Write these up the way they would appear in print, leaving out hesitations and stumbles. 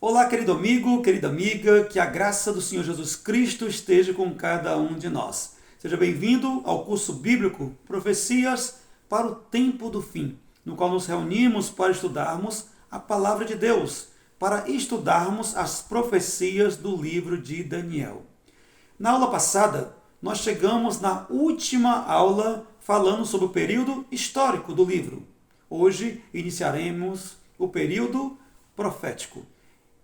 Olá, querido amigo, querida amiga, que a graça do Senhor Jesus Cristo esteja com cada um de nós. Seja bem-vindo ao curso bíblico Profecias para o Tempo do Fim, no qual nos reunimos para estudarmos a Palavra de Deus, para estudarmos as profecias do livro de Daniel. Na aula passada, nós chegamos na última aula falando sobre o período histórico do livro. Hoje iniciaremos o período profético.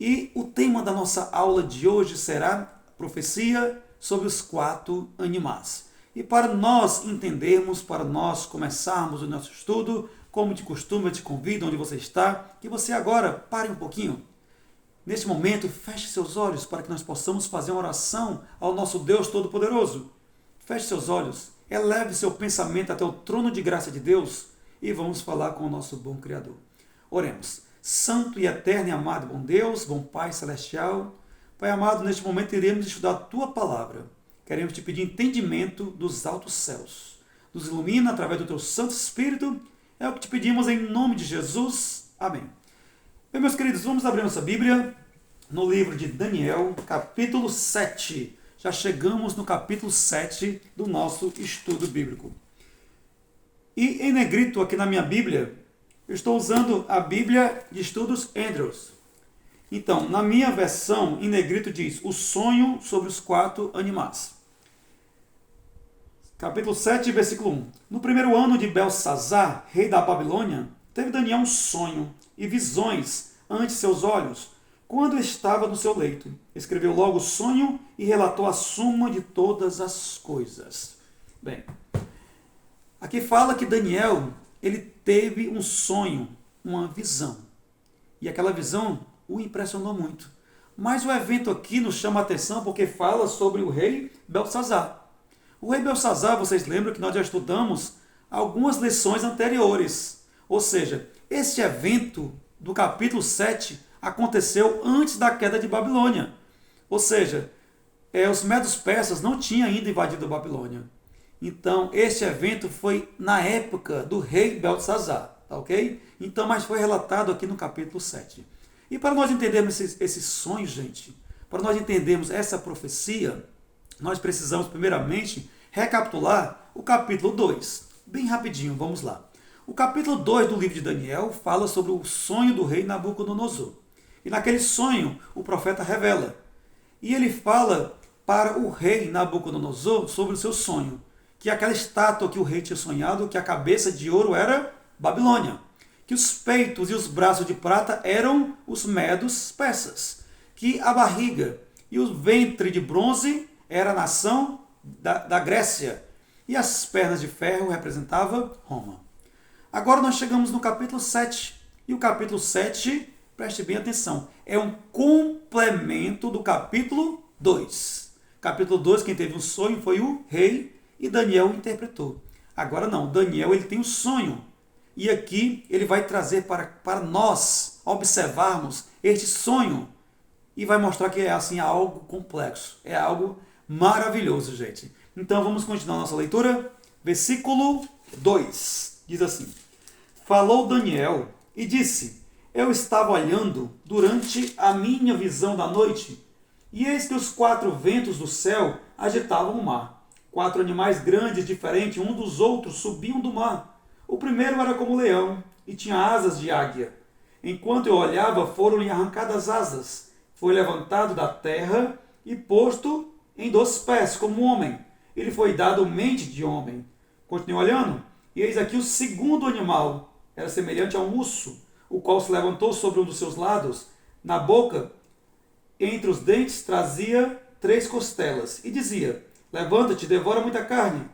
E o tema da nossa aula de hoje será profecia sobre os 4 animais. E para nós entendermos, para nós começarmos o nosso estudo, como de costume eu te convido, onde você está, que você agora pare um pouquinho. Neste momento, feche seus olhos para que nós possamos fazer uma oração ao nosso Deus Todo-Poderoso. Feche seus olhos, eleve seu pensamento até o trono de graça de Deus e vamos falar com o nosso bom Criador. Oremos. Santo e eterno e amado bom Deus, bom Pai Celestial, Pai amado, neste momento iremos estudar a Tua Palavra. Queremos te pedir entendimento dos altos céus. Nos ilumina através do Teu Santo Espírito. É o que te pedimos em nome de Jesus. Amém. Bem, meus queridos, vamos abrir nossa Bíblia no livro de Daniel, capítulo 7. Já chegamos no capítulo 7 do nosso estudo bíblico. E em negrito aqui na minha Bíblia, eu estou usando a Bíblia de Estudos Andrews. Então, na minha versão, em negrito diz, o sonho sobre os 4 animais. Capítulo 7, versículo 1. No primeiro ano de Belsazar, rei da Babilônia, teve Daniel um sonho e visões ante seus olhos, quando estava no seu leito. Escreveu logo o sonho e relatou a suma de todas as coisas. Bem, aqui fala que Daniel, ele teve um sonho, uma visão. E aquela visão o impressionou muito. Mas o evento aqui nos chama a atenção porque fala sobre o rei Belsazar. O rei Belsazar, vocês lembram que nós já estudamos algumas lições anteriores. Ou seja, este evento do capítulo 7 aconteceu antes da queda de Babilônia. Ou seja, os medos persas não tinham ainda invadido a Babilônia. Então, este evento foi na época do rei Belsazar, tá ok? Então, mas foi relatado aqui no capítulo 7. E para nós entendermos esse sonho, gente, para nós entendermos essa profecia, nós precisamos primeiramente recapitular o capítulo 2. Bem rapidinho, vamos lá. O capítulo 2 do livro de Daniel fala sobre o sonho do rei Nabucodonosor. E naquele sonho, o profeta revela. E ele fala para o rei Nabucodonosor sobre o seu sonho. Que aquela estátua que o rei tinha sonhado, que a cabeça de ouro era Babilônia, que os peitos e os braços de prata eram os medos persas, que a barriga e o ventre de bronze era a nação da Grécia, e as pernas de ferro representavam Roma. Agora nós chegamos no capítulo 7, e o capítulo 7, preste bem atenção, é um complemento do capítulo 2. Capítulo 2, quem teve um sonho foi o rei, e Daniel interpretou. Agora não, Daniel ele tem um sonho. E aqui ele vai trazer para nós observarmos este sonho. E vai mostrar que é assim algo complexo. É algo maravilhoso, gente. Então vamos continuar nossa leitura. Versículo 2. Diz assim. Falou Daniel e disse, eu estava olhando durante a minha visão da noite, e eis que os 4 ventos do céu agitavam o mar. 4 animais grandes, diferentes um dos outros, subiam do mar. O primeiro era como leão e tinha asas de águia. Enquanto eu olhava, foram-lhe arrancadas asas. Foi levantado da terra e posto em 2 pés, como um homem. Ele foi dado mente de homem. Continuei olhando, e eis aqui o segundo animal. Era semelhante a um urso, o qual se levantou sobre um dos seus lados. Na boca, entre os dentes, trazia 3 costelas. E dizia, levanta-te, devora muita carne.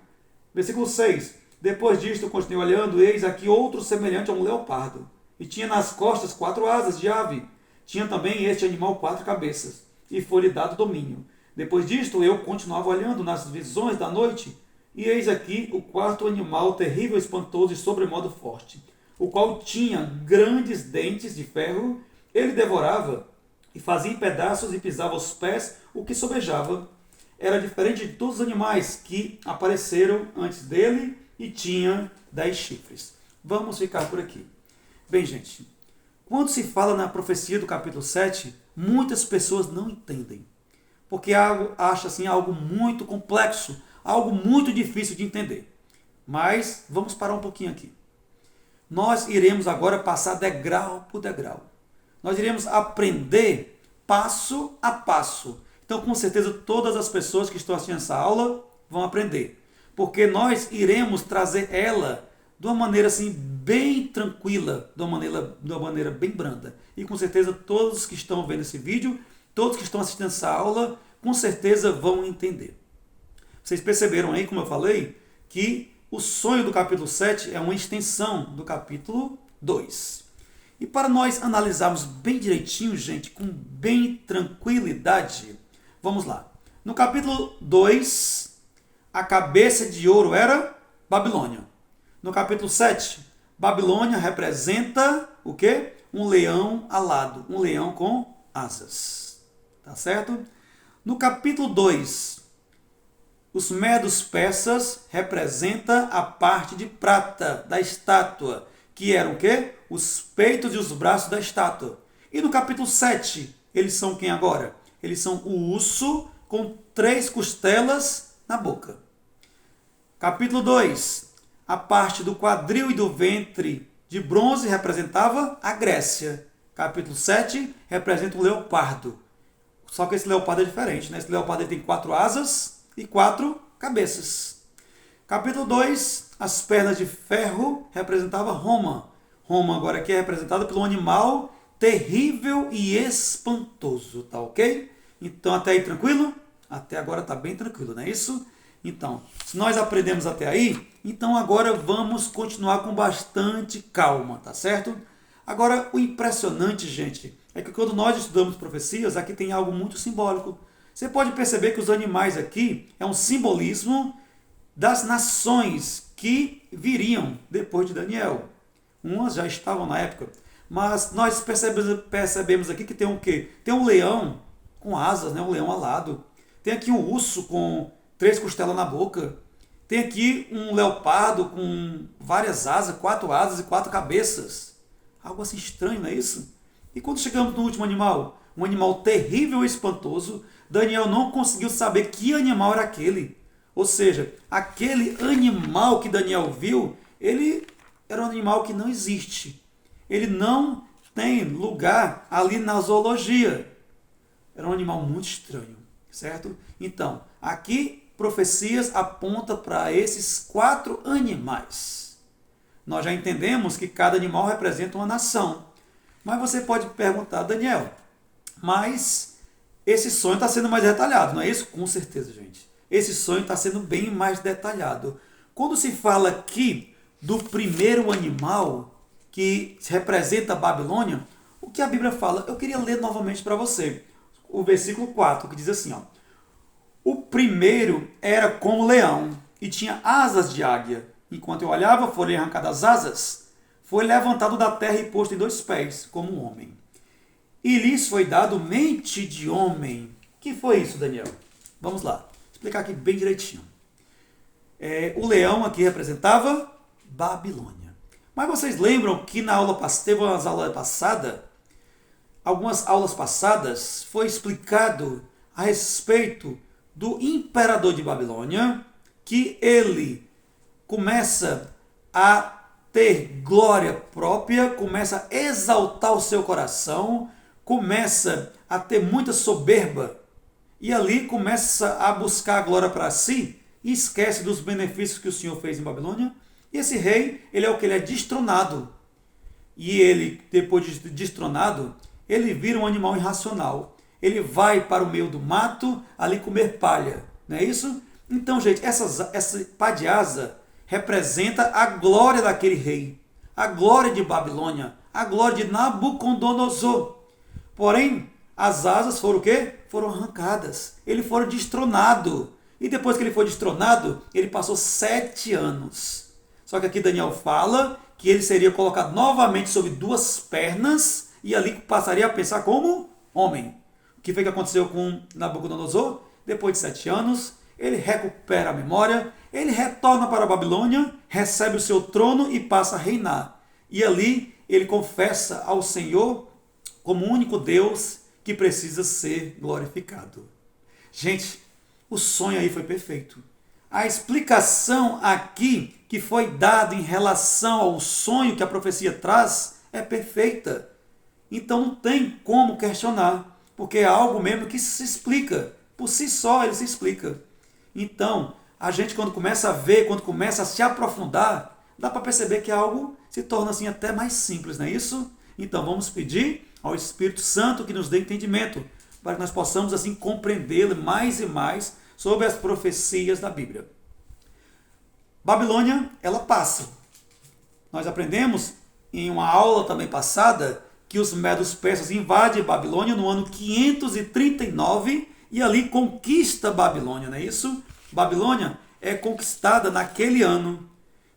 Versículo 6. Depois disto, continuei olhando, eis aqui outro semelhante a um leopardo. E tinha nas costas 4 asas de ave. Tinha também este animal 4 cabeças. E foi-lhe dado domínio. Depois disto, eu continuava olhando nas visões da noite. E eis aqui o 4º animal, terrível, espantoso e sobremodo forte. O qual tinha grandes dentes de ferro. Ele devorava e fazia em pedaços e pisava aos pés o que sobejava. Era diferente de todos os animais que apareceram antes dele e tinha 10 chifres. Vamos ficar por aqui. Bem, gente, quando se fala na profecia do capítulo 7, muitas pessoas não entendem. Porque acha assim, algo muito complexo, algo muito difícil de entender. Mas vamos parar um pouquinho aqui. Nós iremos agora passar degrau por degrau. Nós iremos aprender passo a passo. Então, com certeza, todas as pessoas que estão assistindo essa aula vão aprender. Porque nós iremos trazer ela de uma maneira assim, bem tranquila, de uma maneira bem branda. E com certeza, todos que estão vendo esse vídeo, todos que estão assistindo essa aula, com certeza vão entender. Vocês perceberam aí, como eu falei, que o sonho do capítulo 7 é uma extensão do capítulo 2. E para nós analisarmos bem direitinho, gente, com bem tranquilidade, vamos lá. No capítulo 2, a cabeça de ouro era Babilônia. No capítulo 7, Babilônia representa o quê? Um leão alado, um leão com asas. Tá certo? No capítulo 2, os medos persas representa a parte de prata da estátua, que eram o quê? Os peitos e os braços da estátua. E no capítulo 7, eles são quem agora? Eles são o urso com 3 costelas na boca. Capítulo 2, a parte do quadril e do ventre de bronze representava a Grécia. Capítulo 7 representa o leopardo. Só que esse leopardo é diferente, né? Esse leopardo tem 4 asas e 4 cabeças. Capítulo 2, as pernas de ferro representavam Roma. Roma agora aqui é representada pelo animal terrível e espantoso, tá ok? Então até aí tranquilo? Até agora tá bem tranquilo, não é isso? Então, se nós aprendemos até aí, então agora vamos continuar com bastante calma, tá certo? Agora, o impressionante, gente, é que quando nós estudamos profecias, aqui tem algo muito simbólico. Você pode perceber que os animais aqui é um simbolismo das nações que viriam depois de Daniel. Umas já estavam na época, mas nós percebemos aqui que tem o quê? Tem um leão com asas, né? Um leão alado. Tem aqui um urso com 3 costelas na boca. Tem aqui um leopardo com várias asas, 4 asas e 4 cabeças. Algo assim estranho, não é isso? E quando chegamos no último animal, um animal terrível e espantoso, Daniel não conseguiu saber que animal era aquele. Ou seja, aquele animal que Daniel viu, ele era um animal que não existe. Ele não tem lugar ali na zoologia. Era um animal muito estranho, certo? Então, aqui profecias apontam para esses 4 animais. Nós já entendemos que cada animal representa uma nação. Mas você pode perguntar, Daniel, mas esse sonho está sendo mais detalhado, não é isso? Com certeza, gente. Esse sonho está sendo bem mais detalhado. Quando se fala aqui do primeiro animal que representa a Babilônia, o que a Bíblia fala? Eu queria ler novamente para você. O versículo 4, que diz assim, ó. O primeiro era como leão e tinha asas de águia. Enquanto eu olhava, foram arrancadas as asas. Foi levantado da terra e posto em 2 pés, como um homem. E lhes foi dado mente de homem. Que foi isso, Daniel? Vamos lá. Explicar aqui bem direitinho. O leão aqui representava Babilônia. Mas vocês lembram que na aula teve umas aulas passadas, algumas aulas passadas, foi explicado a respeito do imperador de Babilônia, que ele começa a ter glória própria, começa a exaltar o seu coração, começa a ter muita soberba, e ali começa a buscar a glória para si, e esquece dos benefícios que o Senhor fez em Babilônia. E esse rei, ele é o que? Ele é destronado. E ele, depois de destronado, ele vira um animal irracional. Ele vai para o meio do mato, ali comer palha. Não é isso? Então, gente, essa pá de asa representa a glória daquele rei. A glória de Babilônia. A glória de Nabucodonosor. Porém, as asas foram o quê? Foram arrancadas. Ele foi destronado. E depois que ele foi destronado, ele passou 7 anos. Só que aqui Daniel fala que ele seria colocado novamente sobre 2 pernas e ali passaria a pensar como homem. O que foi que aconteceu com Nabucodonosor? Depois de 7 anos, ele recupera a memória, ele retorna para a Babilônia, recebe o seu trono e passa a reinar. E ali ele confessa ao Senhor como o único Deus que precisa ser glorificado. Gente, o sonho aí foi perfeito. A explicação aqui que foi dada em relação ao sonho que a profecia traz é perfeita. Então não tem como questionar, porque é algo mesmo que se explica. Por si só ele se explica. Então, a gente quando começa a ver, quando começa a se aprofundar, dá para perceber que algo se torna assim até mais simples, não é isso? Então vamos pedir ao Espírito Santo que nos dê entendimento, para que nós possamos assim compreendê-lo mais e mais sobre as profecias da Bíblia. Babilônia, ela passa. Nós aprendemos em uma aula também passada que os medos persas invadem Babilônia no ano 539 e ali conquista Babilônia, não é isso? Babilônia é conquistada naquele ano.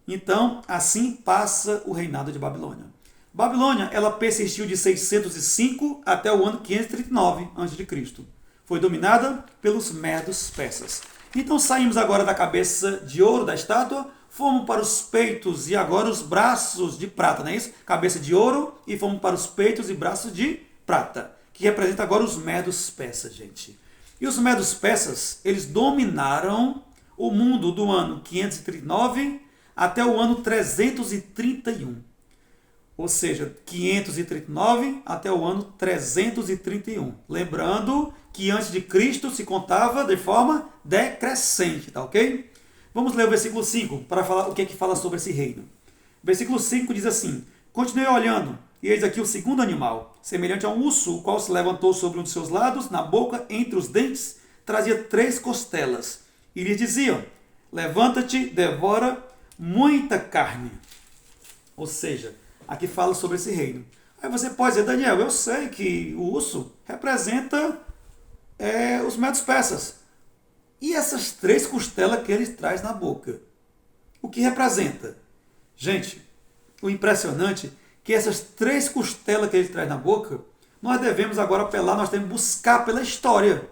Então, assim passa o reinado de Babilônia. Babilônia, ela persistiu de 605 até o ano 539 a.C. Foi dominada pelos medos persas. Então saímos agora da cabeça de ouro da estátua, fomos para os peitos e agora os braços de prata, não é isso? Cabeça de ouro e fomos para os peitos e braços de prata, que representa agora os medos persas, gente. E os medos persas, eles dominaram o mundo do ano 539 até o ano 331. Ou seja, 539 até o ano 331. Lembrando que antes de Cristo se contava de forma decrescente, tá ok? Vamos ler o versículo 5 para falar o que é que fala sobre esse reino. Versículo 5 diz assim: continuei olhando, e eis aqui o segundo animal, semelhante a um urso, o qual se levantou sobre um de seus lados, na boca, entre os dentes, trazia 3 costelas, e lhes diziam: levanta-te, devora muita carne. Ou seja, aqui fala sobre esse reino. Aí você pode dizer: Daniel, eu sei que o urso representa os medos persas. E essas 3 costelas que ele traz na boca? O que representa? Gente, o impressionante é que essas 3 costelas que ele traz na boca, nós devemos agora apelar, nós temos que buscar pela história.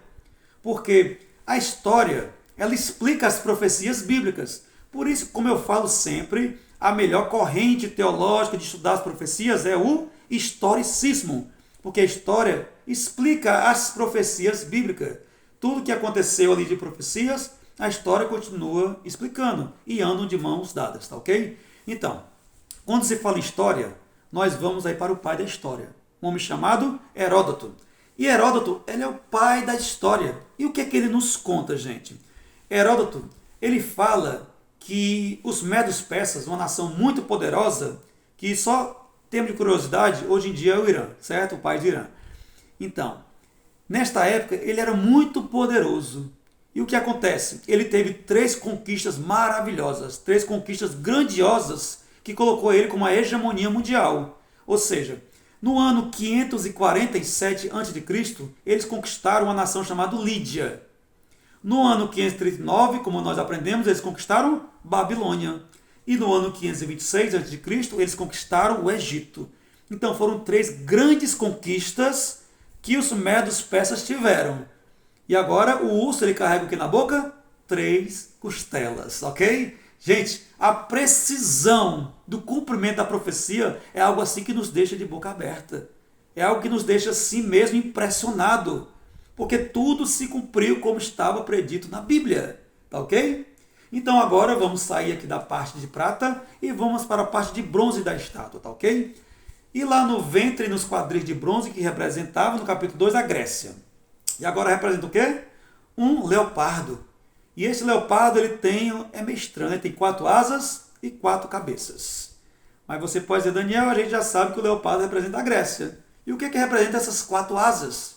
Porque a história, ela explica as profecias bíblicas. Por isso, como eu falo sempre, a melhor corrente teológica de estudar as profecias é o historicismo, porque a história explica as profecias bíblicas. Tudo que aconteceu ali de profecias, a história continua explicando e andam de mãos dadas, tá ok? Então, quando se fala em história, nós vamos aí para o pai da história, um homem chamado Heródoto. E Heródoto, ele é o pai da história. E o que é que ele nos conta, gente? Heródoto, ele fala que os medos persas, uma nação muito poderosa, que só temos de curiosidade, hoje em dia é o Irã, certo? O país do Irã. Então, nesta época, ele era muito poderoso. E o que acontece? Ele teve 3 conquistas maravilhosas, 3 conquistas grandiosas, que colocou ele com uma hegemonia mundial. Ou seja, no ano 547 a.C., eles conquistaram uma nação chamada Lídia. No ano 539, como nós aprendemos, eles conquistaram Babilônia. E no ano 526 a.C., eles conquistaram o Egito. Então foram 3 grandes conquistas que os medos persas tiveram. E agora o urso, ele carrega o que na boca? 3 costelas, ok? Gente, a precisão do cumprimento da profecia é algo assim que nos deixa de boca aberta. É algo que nos deixa assim mesmo impressionado. Porque tudo se cumpriu como estava predito na Bíblia, tá ok? Então agora vamos sair aqui da parte de prata e vamos para a parte de bronze da estátua, tá ok? E lá no ventre e nos quadris de bronze que representava no capítulo 2 a Grécia. E agora representa o quê? Um leopardo. E esse leopardo é meio estranho, ele tem 4 asas e 4 cabeças. Mas você pode dizer: Daniel, a gente já sabe que o leopardo representa a Grécia. E o que representa essas 4 asas?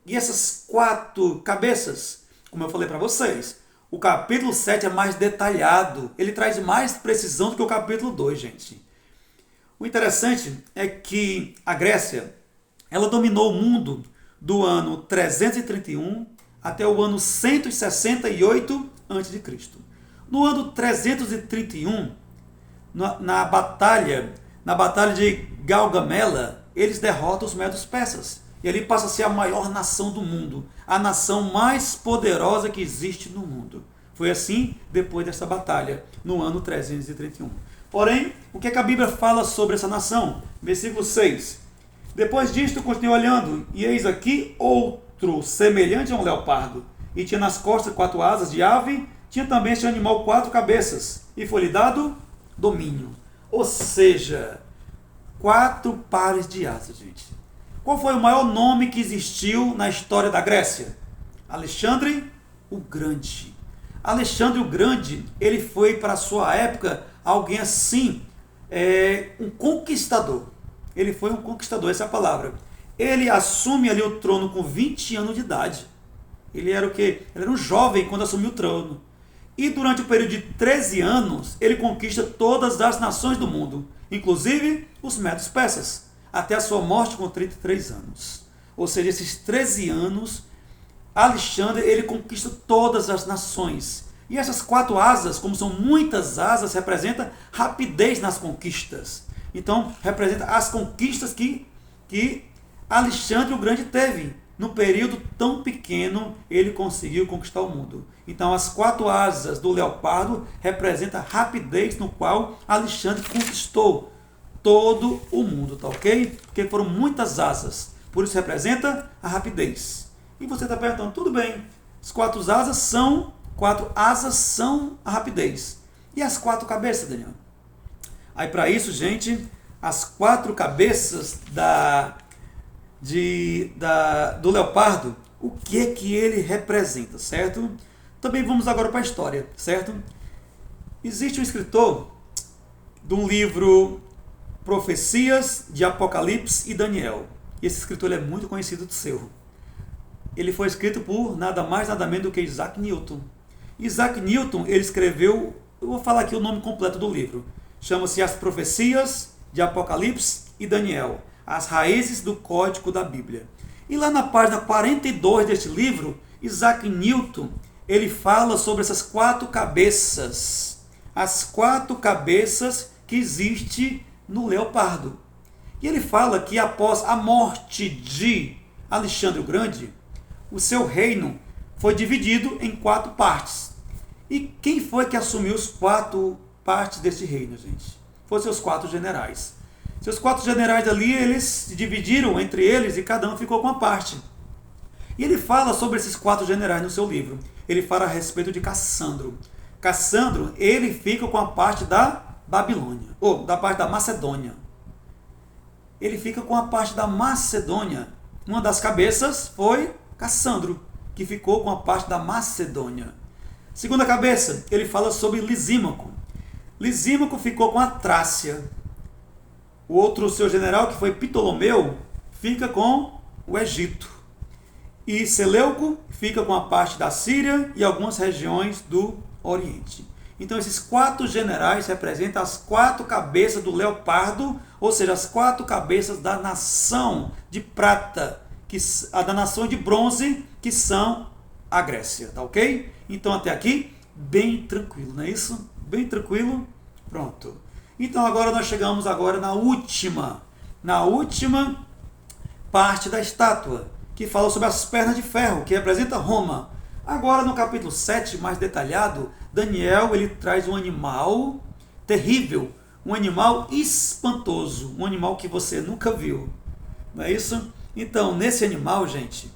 E essas 4 cabeças? Como eu falei para vocês, o capítulo 7 é mais detalhado. Ele traz mais precisão do que o capítulo 2, gente. O interessante é que a Grécia, ela dominou o mundo do ano 331 até o ano 168 a.C. No ano 331, na batalha de Gaugamela, eles derrotam os medos persas. E ali passa a ser a maior nação do mundo, a nação mais poderosa que existe no mundo. Foi assim depois dessa batalha, no ano 331. Porém, o que a Bíblia fala sobre essa nação? Versículo 6. Depois disto, continuei olhando, e eis aqui outro, semelhante a um leopardo, e tinha nas costas 4 asas de ave, tinha também este animal 4 cabeças, e foi-lhe dado domínio. Ou seja, 4 pares de asas, gente. Qual foi o maior nome que existiu na história da Grécia? Alexandre o Grande. Alexandre o Grande, ele foi para a sua época alguém assim, um conquistador. Ele foi um conquistador, essa é a palavra. Ele assume ali o trono com 20 anos de idade. Ele era o quê? Ele era um jovem quando assumiu o trono. E durante o período de 13 anos, ele conquista todas as nações do mundo, inclusive os medos persas, até a sua morte com 33 anos. Ou seja, esses 13 anos, Alexandre, ele conquista todas as nações. E essas 4 asas, como são muitas asas, representam rapidez nas conquistas. Então, representa as conquistas que Alexandre o Grande teve. No período tão pequeno, ele conseguiu conquistar o mundo. Então, as 4 asas do leopardo representam a rapidez no qual Alexandre conquistou todo o mundo, tá ok? Porque foram muitas asas. Por isso representa a rapidez. E você está perguntando, tudo bem, as 4 asas são a rapidez. E as 4 cabeças, Daniel? Aí para isso, gente, as 4 cabeças do leopardo, o que é que ele representa, certo? Também vamos agora para a história, certo? Existe um escritor de um livro Profecias de Apocalipse e Daniel. E esse escritor é muito conhecido do seu. Ele foi escrito por nada mais, nada menos do que Isaac Newton. Isaac Newton, ele escreveu, eu vou falar aqui o nome completo do livro. Chama-se As Profecias de Apocalipse e Daniel. As raízes do código da Bíblia. E lá na página 42 deste livro, Isaac Newton, ele fala sobre essas 4 cabeças. As 4 cabeças que existem no leopardo. E ele fala que após a morte de Alexandre o Grande, o seu reino foi dividido em 4 partes. E quem foi que assumiu as 4 partes deste reino, gente? Foram seus 4 generais. Seus 4 generais ali, eles se dividiram entre eles e cada um ficou com uma parte. E ele fala sobre esses 4 generais no seu livro. Ele fala a respeito de Cassandro. Cassandro, ele fica com a parte da Babilônia, ou da parte da Macedônia. Ele fica com a parte da Macedônia. Uma das cabeças foi Cassandro, que ficou com a parte da Macedônia. Segunda cabeça, ele fala sobre Lisímaco. Lisímaco ficou com a Trácia. O outro seu general, que foi Ptolomeu, fica com o Egito. E Seleuco fica com a parte da Síria e algumas regiões do Oriente. Então, esses 4 generais representam as 4 cabeças do leopardo, ou seja, as 4 cabeças da nação de prata, da nação de bronze, que são a Grécia, tá ok? Então, até aqui, bem tranquilo, não é isso? Bem tranquilo? Pronto. Então agora nós chegamos na última parte da estátua, que fala sobre as pernas de ferro, que representa Roma. Agora no capítulo 7, mais detalhado, Daniel ele traz um animal terrível, um animal espantoso, um animal que você nunca viu. Não é isso? Então, nesse animal, gente,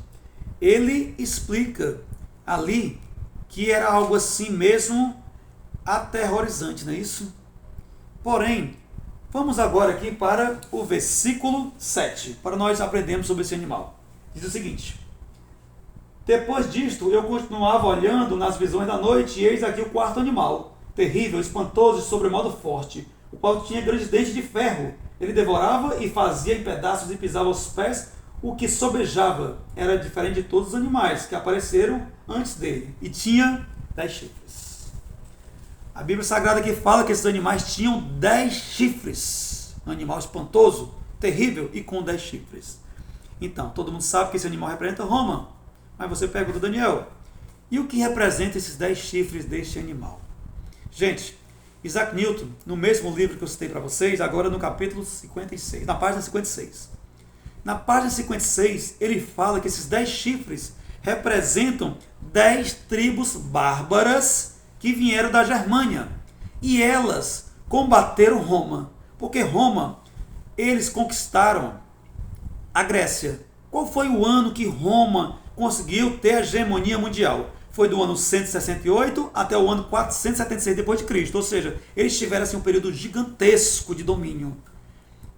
ele explica ali que era algo assim mesmo aterrorizante, não é isso? Porém, vamos agora aqui para o versículo 7, para nós aprendermos sobre esse animal. Diz o seguinte: depois disto, eu continuava olhando nas visões da noite, e eis aqui o 4º animal, terrível, espantoso e sobremodo forte, o qual tinha grandes dentes de ferro. Ele devorava e fazia em pedaços e pisava aos pés o que sobejava. Era diferente de todos os animais que apareceram antes dele, e tinha 10 chifres. A Bíblia Sagrada aqui fala que esses animais tinham 10 chifres. Um animal espantoso, terrível e com 10 chifres. Então, todo mundo sabe que esse animal representa Roma. Mas você pergunta, Daniel, e o que representa esses 10 chifres deste animal? Gente, Isaac Newton, no mesmo livro que eu citei para vocês, agora no capítulo 56, na página 56. Na página 56, ele fala que esses 10 chifres representam 10 tribos bárbaras que vieram da Germânia, e elas combateram Roma, porque Roma, eles conquistaram a Grécia. Qual foi o ano que Roma conseguiu ter a hegemonia mundial? Foi do ano 168 até o ano 476 d.C., ou seja, eles tiveram assim, um período gigantesco de domínio.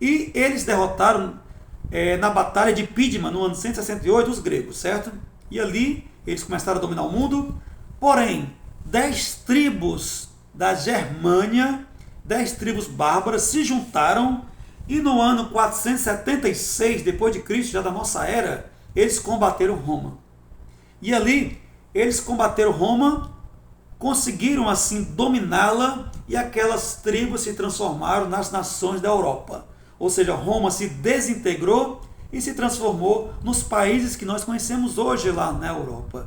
E eles derrotaram na Batalha de Pídima, no ano 168, os gregos, certo? E ali eles começaram a dominar o mundo, porém, 10 tribos da Germânia, 10 tribos bárbaras se juntaram e no ano 476 d.C., já da nossa era, eles combateram Roma. E ali, eles combateram Roma, conseguiram assim dominá-la e aquelas tribos se transformaram nas nações da Europa. Ou seja, Roma se desintegrou e se transformou nos países que nós conhecemos hoje lá na Europa.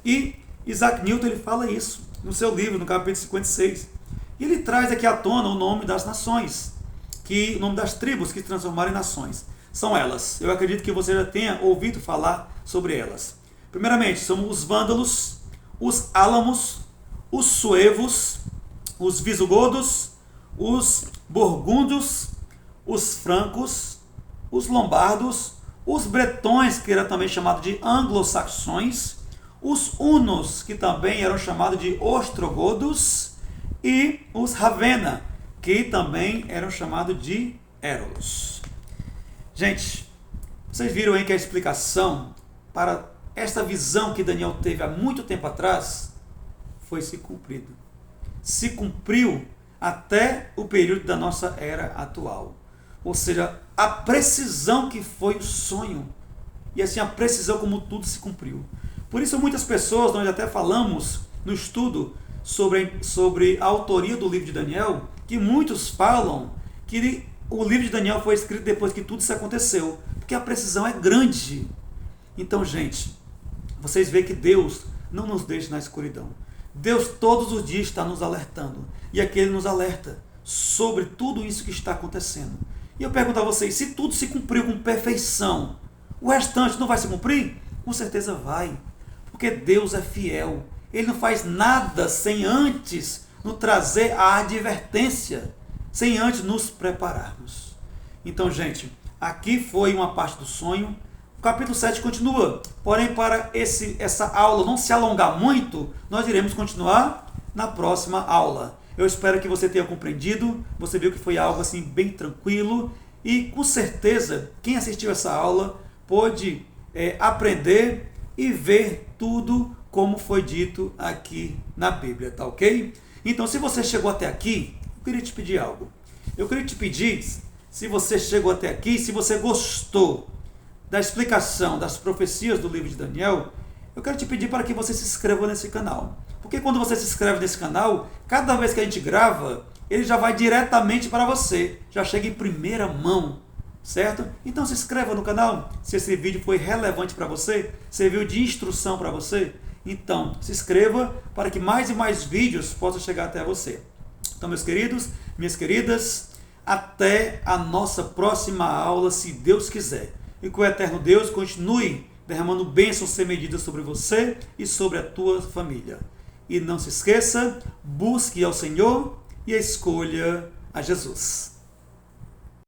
E Isaac Newton ele fala isso no seu livro, no capítulo 56. E ele traz aqui à tona o nome das nações, o nome das tribos que se transformaram em nações. São elas. Eu acredito que você já tenha ouvido falar sobre elas. Primeiramente, são os vândalos, os álamos, os suevos, os visigodos, os burgúndios, os francos, os lombardos, os bretões, que era também chamado de anglo-saxões, os hunos, que também eram chamados de ostrogodos, e os Ravenna, que também eram chamados de érolos. Gente, vocês viram aí que a explicação para esta visão que Daniel teve há muito tempo atrás foi se cumprido. Se cumpriu até o período da nossa era atual. Ou seja, a precisão que foi o sonho. E assim, a precisão como tudo se cumpriu. Por isso, muitas pessoas, nós até falamos no estudo sobre a autoria do livro de Daniel, que muitos falam que o livro de Daniel foi escrito depois que tudo isso aconteceu. Porque a precisão é grande. Então, gente, vocês veem que Deus não nos deixa na escuridão. Deus todos os dias está nos alertando. E aqui Ele nos alerta sobre tudo isso que está acontecendo. E eu pergunto a vocês, se tudo se cumpriu com perfeição, o restante não vai se cumprir? Com certeza vai. Porque Deus é fiel. Ele não faz nada sem antes nos trazer a advertência, sem antes nos prepararmos. Então, gente, aqui foi uma parte do sonho. O capítulo 7 continua. Porém, para essa aula não se alongar muito, nós iremos continuar na próxima aula. Eu espero que você tenha compreendido. Você viu que foi algo assim bem tranquilo. E com certeza, quem assistiu essa aula pôde aprender e ver tudo como foi dito aqui na Bíblia, tá ok? Então, se você chegou até aqui, eu queria te pedir algo. Eu queria te pedir, se você chegou até aqui, se você gostou da explicação das profecias do livro de Daniel, eu quero te pedir para que você se inscreva nesse canal. Porque quando você se inscreve nesse canal, cada vez que a gente grava, ele já vai diretamente para você, já chega em primeira mão, certo? Então se inscreva no canal, se esse vídeo foi relevante para você, serviu de instrução para você, então se inscreva para que mais e mais vídeos possam chegar até você. Então, meus queridos, minhas queridas, até a nossa próxima aula, se Deus quiser. E que o eterno Deus continue derramando bênçãos sem medida sobre você e sobre a tua família. E não se esqueça, busque ao Senhor e escolha a Jesus.